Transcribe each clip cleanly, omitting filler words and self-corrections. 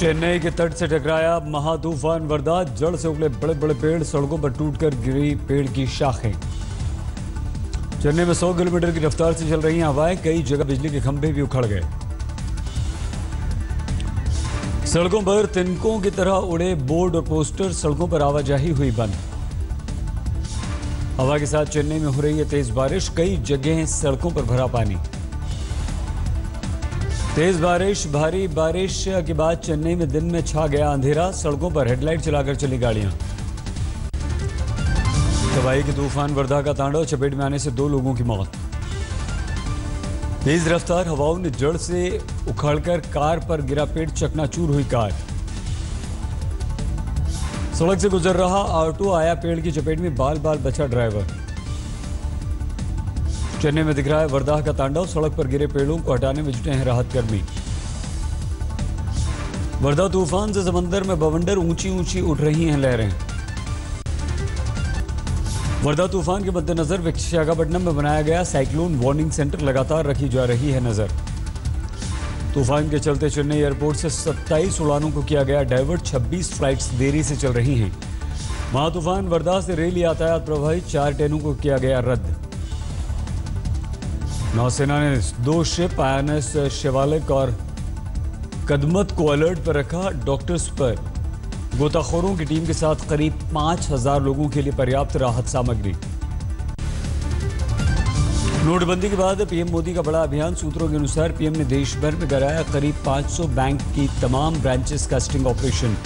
चेन्नई के तट से टकराया महातूफान वर्दा। जड़ से उगले बड़े बड़े पेड़, सड़कों पर टूटकर गिरी पेड़ की शाखें। चेन्नई में 100 किलोमीटर की रफ्तार से चल रही हवाएं। कई जगह बिजली के खंभे भी उखड़ गए। सड़कों पर तिनकों की तरह उड़े बोर्ड और पोस्टर। सड़कों पर आवाजाही हुई बंद। हवा के साथ चेन्नई में हो रही है तेज बारिश। कई जगह सड़कों पर भरा पानी। तेज बारिश, भारी बारिश के बाद चेन्नई में दिन में छा गया अंधेरा। सड़कों पर हेडलाइट चलाकर चली गाड़ियां। तबाही के तूफान वर्धा का तांडव। चपेट में आने से 2 लोगों की मौत। तेज रफ्तार हवाओं ने जड़ से उखाड़कर कार पर गिरा पेड़। चकनाचूर हुई कार। सड़क से गुजर रहा ऑटो आया पेड़ की चपेट में। बाल बाल बचा ड्राइवर। चेन्नई में दिख रहा है वर्धा का तांडव। सड़क पर गिरे पेड़ों को हटाने में जुटे हैं राहत कर्मी। वर्धा तूफान से समंदर में बवंडर। ऊंची ऊंची उठ रही हैं लहरें। वर्धा तूफान के मद्देनजर विशाखापट्टनम में बनाया गया साइक्लोन वार्निंग सेंटर लगातार रखी जा रही है नजर। तूफान के चलते चेन्नई एयरपोर्ट से 27 उड़ानों को किया गया डाइवर्ट। 26 फ्लाइट्स देरी से चल रही हैं। महातूफान वर्धा से रेल यातायात प्रभावित। 4 ट्रेनों को किया गया रद्द। नौसेना ने 2 शिप INS शिवालिक और कदमत को अलर्ट पर रखा। डॉक्टर्स पर गोताखोरों की टीम के साथ करीब 5000 लोगों के लिए पर्याप्त राहत सामग्री। नोटबंदी के बाद पीएम मोदी का बड़ा अभियान। सूत्रों के अनुसार पीएम ने देश भर में कराया करीब 500 बैंक की तमाम ब्रांचेस का स्टिंग ऑपरेशन।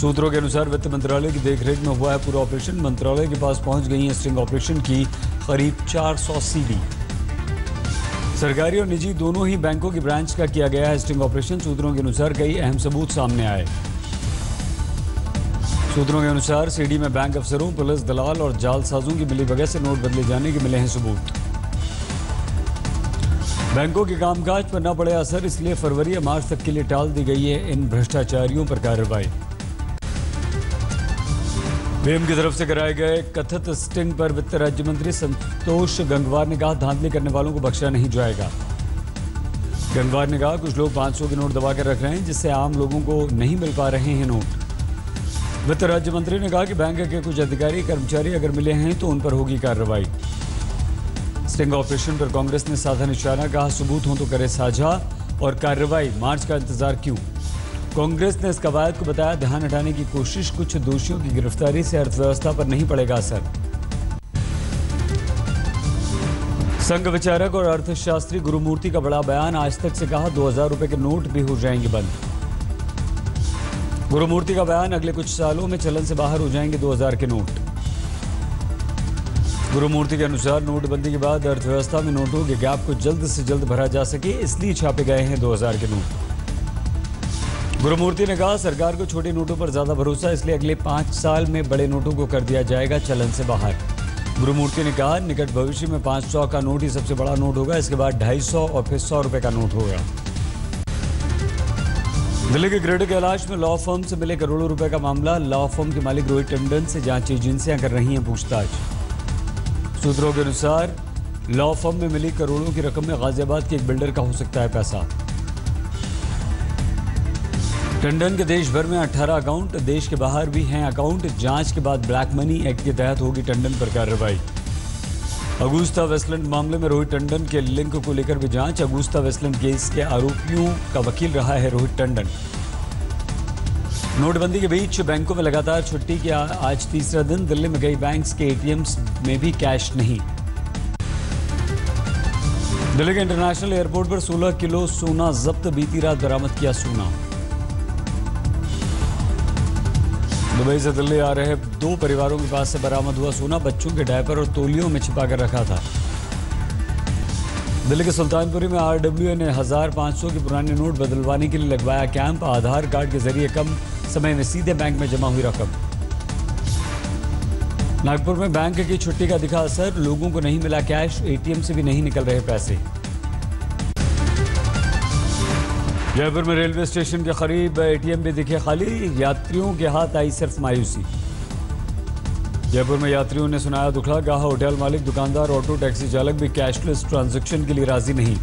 सूत्रों के अनुसार वित्त मंत्रालय की देखरेख में हुआ है पूरा ऑपरेशन। मंत्रालय के पास पहुंच गई है स्टिंग ऑपरेशन की करीब 400 CD। सरकारी और निजी दोनों ही बैंकों की ब्रांच का किया गया है स्टिंग ऑपरेशन। सूत्रों के अनुसार कई अहम सबूत सामने आए। सूत्रों के अनुसार CD में बैंक अफसरों, पुलिस, दलाल और जालसाजों की मिलीभगत से नोट बदले जाने के मिले हैं सबूत। बैंकों के कामकाज पर न पड़े असर, इसलिए फरवरी या मार्च तक के लिए टाल दी गई है इन भ्रष्टाचारियों पर कार्रवाई। पीएम की तरफ से कराए गए कथित स्टिंग पर वित्त राज्य मंत्री संतोष गंगवार ने कहा, धांधली करने वालों को बख्शा नहीं जाएगा। गंगवार ने कहा, कुछ लोग 500 के नोट दबा कर रख रहे हैं, जिससे आम लोगों को नहीं मिल पा रहे हैं नोट। वित्त राज्य मंत्री ने कहा कि बैंक के कुछ अधिकारी कर्मचारी अगर मिले हैं तो उन पर होगी कार्रवाई। स्टिंग ऑपरेशन पर कांग्रेस ने साधा निशाना। कहा, सबूत हो तो करे साझा और कार्रवाई। मार्च का इंतजार क्यों? कांग्रेस ने इस कवायद को बताया ध्यान हटाने की कोशिश। कुछ दोषियों की गिरफ्तारी से अर्थव्यवस्था पर नहीं पड़ेगा असर। संघ विचारक और अर्थशास्त्री गुरुमूर्ति का बड़ा बयान। आज तक से कहा 2000 रुपए के नोट भी हो जाएंगे बंद। गुरुमूर्ति का बयान, अगले कुछ सालों में चलन से बाहर हो जाएंगे 2000 के नोट। गुरुमूर्ति के अनुसार नोटबंदी के बाद अर्थव्यवस्था में नोटों के गैप को जल्द से जल्द भरा जा सके, इसलिए छापे गए हैं 2000 के नोट। गुरुमूर्ति ने कहा, सरकार को छोटे नोटों पर ज्यादा भरोसा, इसलिए अगले 5 साल में बड़े नोटों को कर दिया जाएगा चलन से बाहर। गुरुमूर्ति ने कहा, निकट भविष्य में 500 का नोट ही सबसे बड़ा नोट होगा। इसके बाद 250 और फिर 100 रुपए का नोट होगा। दिल्ली के ग्रेटर कैलाश में लॉ फर्म से मिले करोड़ों रुपए का मामला। लॉ फर्म के मालिक रोहित टंडन से जांच एजेंसियां कर रही हैं पूछताछ। सूत्रों के अनुसार लॉ फर्म में मिली करोड़ों की रकम में गाजियाबाद के एक बिल्डर का हो सकता है पैसा। टंडन के देश भर में 18 अकाउंट, देश के बाहर भी हैं अकाउंट। जांच के बाद ब्लैक मनी एक्ट के तहत होगी टंडन पर कार्रवाई। अगुस्ता वेस्टलैंड मामले में रोहित टंडन के लिंक को लेकर भी जांच। अगुस्ता वेस्टलैंड केस के आरोपियों का वकील रहा है रोहित टंडन। नोटबंदी के बीच बैंकों में लगातार छुट्टी की आज तीसरा दिन। दिल्ली में कई बैंक्स के ATMs में भी कैश नहीं। दिल्ली के इंटरनेशनल एयरपोर्ट पर 16 किलो सोना जब्त। बीती रात बरामद किया सोना। दुबई से दिल्ली आ रहे 2 परिवारों के पास से बरामद हुआ सोना। बच्चों के डायपर और तौलियों में छिपा कर रखा था। दिल्ली के सुल्तानपुरी में RWA ने 1500 के पुराने नोट बदलवाने के लिए लगवाया कैंप। आधार कार्ड के जरिए कम समय में सीधे बैंक में जमा हुई रकम। नागपुर में बैंक की छुट्टी का दिखा असर। लोगों को नहीं मिला कैश, ATM से भी नहीं निकल रहे पैसे। जयपुर में रेलवे स्टेशन के करीब ATM भी दिखे खाली। यात्रियों के हाथ आई सिर्फ मायूसी। जयपुर में यात्रियों ने सुनाया दुखड़ा। कहा, होटल मालिक, दुकानदार, ऑटो टैक्सी चालक भी कैशलेस ट्रांजैक्शन के लिए राजी नहीं।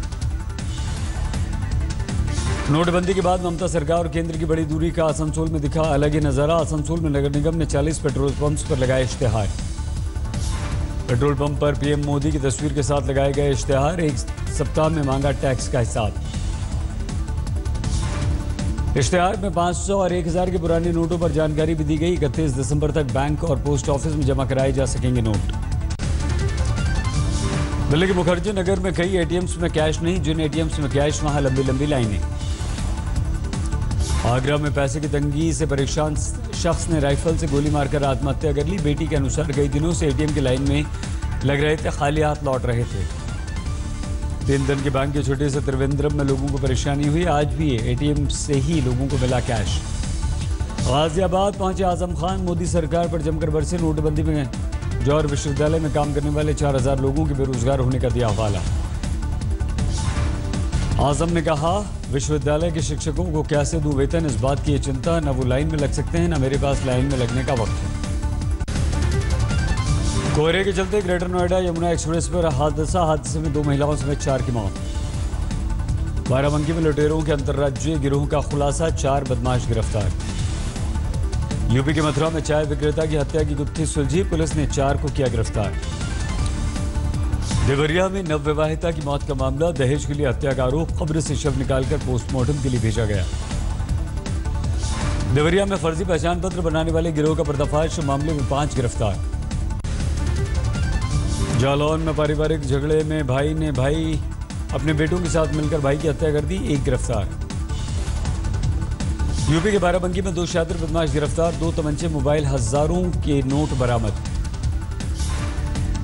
नोटबंदी के बाद ममता सरकार और केंद्र की बड़ी दूरी का आसनसोल में दिखा अलग ही नजारा। आसनसोल में नगर निगम ने 40 पेट्रोल पंप्स पर लगाए इश्तेहार। पेट्रोल पंप पर पीएम मोदी की तस्वीर के साथ लगाए गए इश्तेहार। एक सप्ताह में मांगा टैक्स का हिसाब। इश्तेहार में 500 और 1000 के पुराने नोटों पर जानकारी भी दी गई। 31 दिसंबर तक बैंक और पोस्ट ऑफिस में जमा कराए जा सकेंगे नोट। दिल्ली के मुखर्जी नगर में कई एटीएम्स में कैश नहीं। जिन एटीएम्स में कैश, वहां लंबी लंबी लाइनें। आगरा में पैसे की तंगी से परेशान शख्स ने राइफल से गोली मारकर आत्महत्या कर ली। बेटी के अनुसार कई दिनों से एटीएम की लाइन में लग रहे थे, खाली हाथ लौट रहे थे। 3 दिन के बैंक के छुट्टी से त्रिवेंद्रम में लोगों को परेशानी हुई। आज भी एटीएम से ही लोगों को मिला कैश। गाजियाबाद पहुंचे आजम खान। मोदी सरकार पर जमकर बरसे। नोटबंदी में जौहर विश्वविद्यालय में काम करने वाले 4000 लोगों के बेरोजगार होने का दिया हवाला। आजम ने कहा, विश्वविद्यालय के शिक्षकों को कैसे दूं वेतन, इस बात की ये चिंता। न वो लाइन में लग सकते हैं, न मेरे पास लाइन में लगने का वक्त है। कोहरे के चलते ग्रेटर नोएडा यमुना एक्सप्रेस पर हादसे में 2 महिलाओं समेत 4 की मौत। बाराबंकी में लुटेरों के अंतर्राज्यीय गिरोह का खुलासा। 4 बदमाश गिरफ्तार। यूपी के मथुरा में चाय विक्रेता की हत्या की गुत्थी सुलझी। पुलिस ने 4 को किया गिरफ्तार। देवरिया में नवविवाहिता की मौत का मामला। दहेज के लिए हत्या का आरोप। कब्र से शव निकालकर पोस्टमार्टम के लिए भेजा गया। देवरिया में फर्जी पहचान पत्र बनाने वाले गिरोह का पर्दाफाश। मामले में 5 गिरफ्तार। जालौन में पारिवारिक झगड़े में भाई अपने बेटों के साथ मिलकर भाई की हत्या कर दी। 1 गिरफ्तार। यूपी के बाराबंकी में 2 शातिर बदमाश गिरफ्तार। 2 तमंचे, मोबाइल, हजारों के नोट बरामद।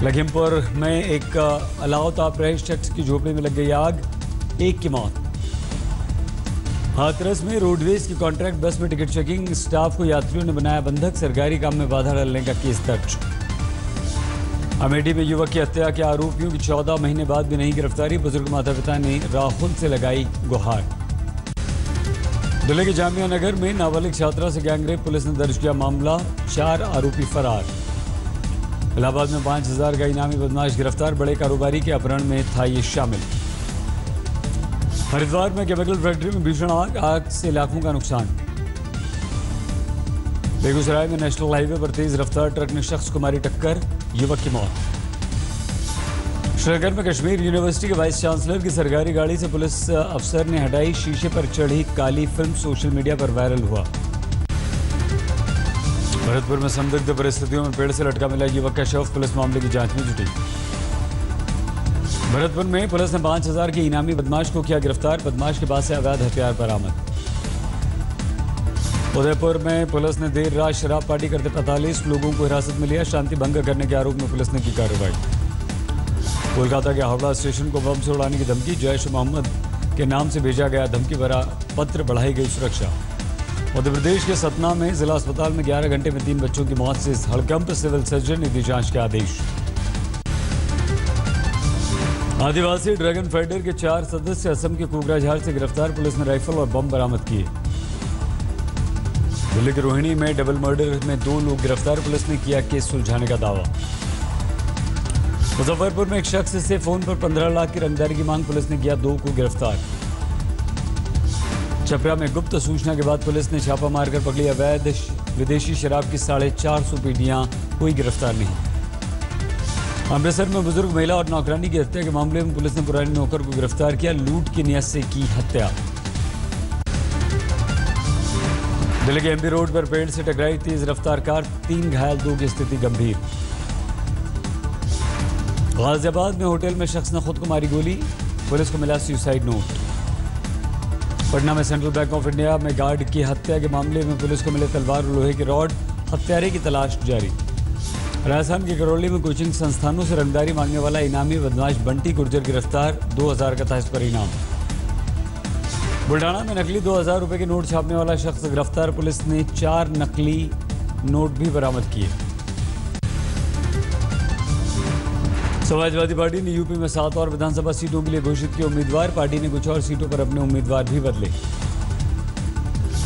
लखीमपुर में एक अलाव ताप रहे शख्स की झोपड़ी में लग गई आग। 1 की मौत। हाथरस में रोडवेज की कॉन्ट्रैक्ट बस में टिकट चेकिंग स्टाफ को यात्रियों ने बनाया बंधक। सरकारी काम में बाधा डालने का केस दर्ज। अमेठी में युवक की हत्या के आरोपियों की 14 महीने बाद भी नहीं गिरफ्तारी। बुजुर्ग माता पिता ने राहुल से लगाई गुहार। दिल्ली के जामिया नगर में नाबालिग छात्रा से गैंगरेप। पुलिस ने दर्ज किया मामला। 4 आरोपी फरार। इलाहाबाद में 5000 का इनामी बदमाश गिरफ्तार। बड़े कारोबारी के अपहरण में था ये शामिल। हरिद्वार में केमिकल फैक्ट्री में भीषण आग से लाखों का नुकसान। बेगूसराय में नेशनल हाईवे पर तेज रफ्तार ट्रक ने शख्स को मारी टक्कर। युवक की मौत। श्रीनगर में कश्मीर यूनिवर्सिटी के वाइस चांसलर की सरकारी गाड़ी से पुलिस अफसर ने हटाई शीशे पर चढ़ी काली फिल्म। सोशल मीडिया पर वायरल हुआ। भरतपुर में संदिग्ध परिस्थितियों में पेड़ से लटका मिला युवक का शव। पुलिस मामले की जांच में जुटी। भरतपुर में पुलिस ने 5000 के इनामी बदमाश को किया गिरफ्तार। बदमाश के पास से अवैध हथियार बरामद। उदयपुर में पुलिस ने देर रात शराब पार्टी करते 45 लोगों को हिरासत में लिया। शांति भंग करने के आरोप में पुलिस ने की कार्रवाई। कोलकाता के हावड़ा स्टेशन को बम से उड़ाने की धमकी। जैश मोहम्मद के नाम से भेजा गया धमकी भरा पत्र। बढ़ाई गई सुरक्षा। मध्य प्रदेश के सतना में जिला अस्पताल में 11 घंटे में 3 बच्चों की मौत से हड़कंप। सिविल सर्जन ने दी जांच के आदेश। आदिवासी ड्रैगन फाइटर के 4 सदस्य असम के कोकराझार से गिरफ्तार। पुलिस ने राइफल और बम बरामद किए। दिल्ली के रोहिणी में डबल मर्डर में 2 लोग गिरफ्तार। पुलिस ने किया केस सुलझाने का दावा। मुजफ्फरपुर में एक शख्स से फोन पर 15 लाख की रंगदारी की मांग। पुलिस ने किया 2 को गिरफ्तार। छपरा में गुप्त सूचना के बाद पुलिस ने छापा मारकर पकड़ी अवैध विदेशी शराब की 450 पेटियां। कोई गिरफ्तार नहीं। अमृतसर में बुजुर्ग महिला और नौकरानी की हत्या के मामले में पुलिस ने पुरानी नौकर को गिरफ्तार किया। लूट की नियत से की हत्या। दिल्ली के एमबी रोड पर पेड़ से टकराई तेज रफ्तार कार। 3 घायल, 2 की स्थिति गंभीर। गाजियाबाद में होटल में शख्स ने खुद को मारी गोली। पुलिस को मिला सुसाइड नोट। पटना में सेंट्रल बैंक ऑफ इंडिया में गार्ड की हत्या के मामले में पुलिस को मिले तलवार और लोहे के रॉड। हत्यारे की तलाश जारी। राजस्थान के करौली में कोचिंग संस्थानों से रंगदारी मांगने वाला इनामी बदमाश बंटी गुर्जर गिरफ्तार। 2000 का था इस पर इनाम। बुल्डाना में नकली 2000 रुपए के नोट छापने वाला शख्स गिरफ्तार। पुलिस ने 4 नकली नोट भी बरामद किए। समाजवादी पार्टी ने यूपी में 7 और विधानसभा सीटों के लिए घोषित किए उम्मीदवार। पार्टी ने कुछ और सीटों पर अपने उम्मीदवार भी बदले।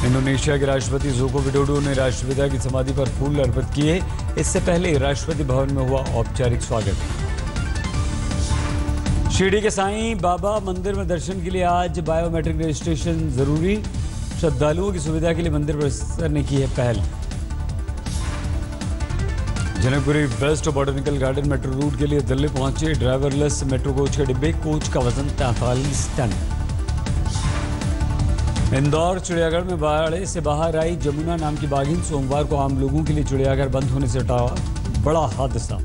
इंडोनेशिया के राष्ट्रपति जोको विडोडो ने राष्ट्रपिता की समाधि पर फूल अर्पित किए। इससे पहले राष्ट्रपति भवन में हुआ औपचारिक स्वागत। शिरडी के साईं बाबा मंदिर में दर्शन के लिए आज बायोमेट्रिक रजिस्ट्रेशन जरूरी। श्रद्धालुओं की सुविधा के लिए मंदिर परिसर ने की है पहल। Janakpuri West Botanical Garden metro route के लिए दिल्ली पहुंचे ड्राइवरलेस मेट्रो कोच के डिब्बे। कोच का वजन 43 टन। इंदौर चिड़ियाघर में बाड़े से बाहर आई जमुना नाम की बाघिन। सोमवार को आम लोगों के लिए चिड़ियाघर बंद होने से टला बड़ा हादसा।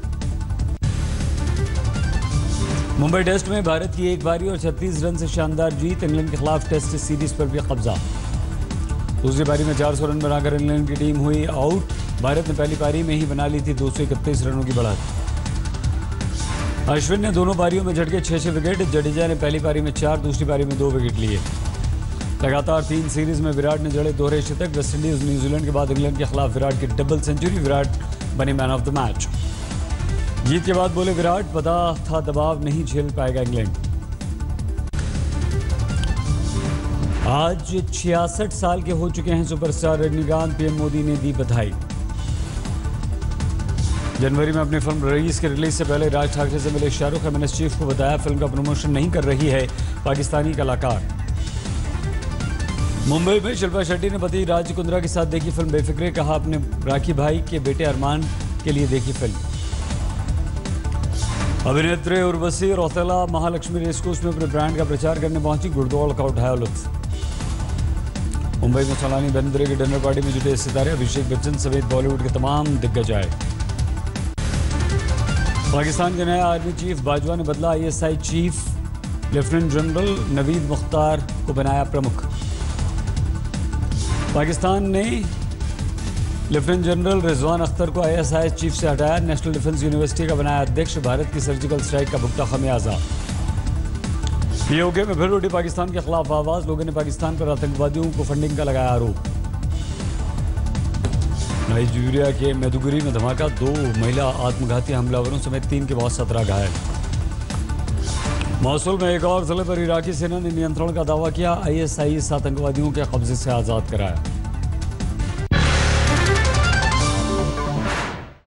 मुंबई टेस्ट में भारत की एक पारी और 36 रन से शानदार जीत। इंग्लैंड के खिलाफ टेस्ट सीरीज पर भी कब्जा। दूसरी पारी में 400 रन बनाकर इंग्लैंड की टीम हुई आउट। भारत ने पहली पारी में ही बना ली थी 231 रनों की बढ़त। अश्विन ने दोनों पारियों में झटके 6 विकेट। जडेजा ने पहली पारी में 4, दूसरी पारी में 2 विकेट लिए। लगातार 3 सीरीज में विराट ने जड़े दोहरे शतक। वेस्टइंडीज न्यूजीलैंड के बाद इंग्लैंड के खिलाफ विराट की डबल सेंचुरी। विराट बने मैन ऑफ द मैच। जीत के बाद बोले विराट, पता था दबाव नहीं झेल पाएगा इंग्लैंड। आज 66 साल के हो चुके हैं सुपरस्टार रजनीकांत। पीएम मोदी ने दी बधाई। जनवरी में अपनी फिल्म रईस के रिलीज से पहले राज ठाकरे से मिले शाहरुख। एमएनएस चीफ को बताया फिल्म का प्रमोशन नहीं कर रही है पाकिस्तानी कलाकार। मुंबई में शिल्पा शेट्टी ने पति राज कुंद्रा के साथ देखी फिल्म बेफिक्रे। कहा अपने राखी भाई के बेटे अरमान के लिए देखी फिल्म। अभिनेत्री उर्वशी रौतेला महालक्ष्मी रेसकोर्स में अपने ब्रांड का प्रचार करने पहुंची। गुड़दौड़ का उठाया लुत्फ। मुंबई में सलानी बेंद्रे की डिनर पार्टी में जुटे सितारे। अभिषेक बच्चन समेत बॉलीवुड के तमाम दिग्गज आए। पाकिस्तान के नए आर्मी चीफ बाजवा ने बदला ISI chief. Lieutenant general Naveed Mukhtar को बनाया प्रमुख। पाकिस्तान ने लेफ्टिनेंट जनरल रिजवान अख्तर को आईएसआई चीफ से हटाया। नेशनल डिफेंस यूनिवर्सिटी का बनाया अध्यक्ष। भारत की सर्जिकल स्ट्राइक का भुगता खमियाजा। पीओके में फिर उठी पाकिस्तान के खिलाफ आवाज। लोगों ने पाकिस्तान पर आतंकवादियों को फंडिंग का लगाया आरोप। नाइजीरिया के मैदुगुरी में धमाका। 2 महिला आत्मघाती हमलावरों समेत 3 के बाद 17 घायल। मौसूल में एक और जिले पर इराकी सेना ने नियंत्रण का दावा किया। आईएसआईएस आतंकवादियों के कब्जे से आजाद कराया।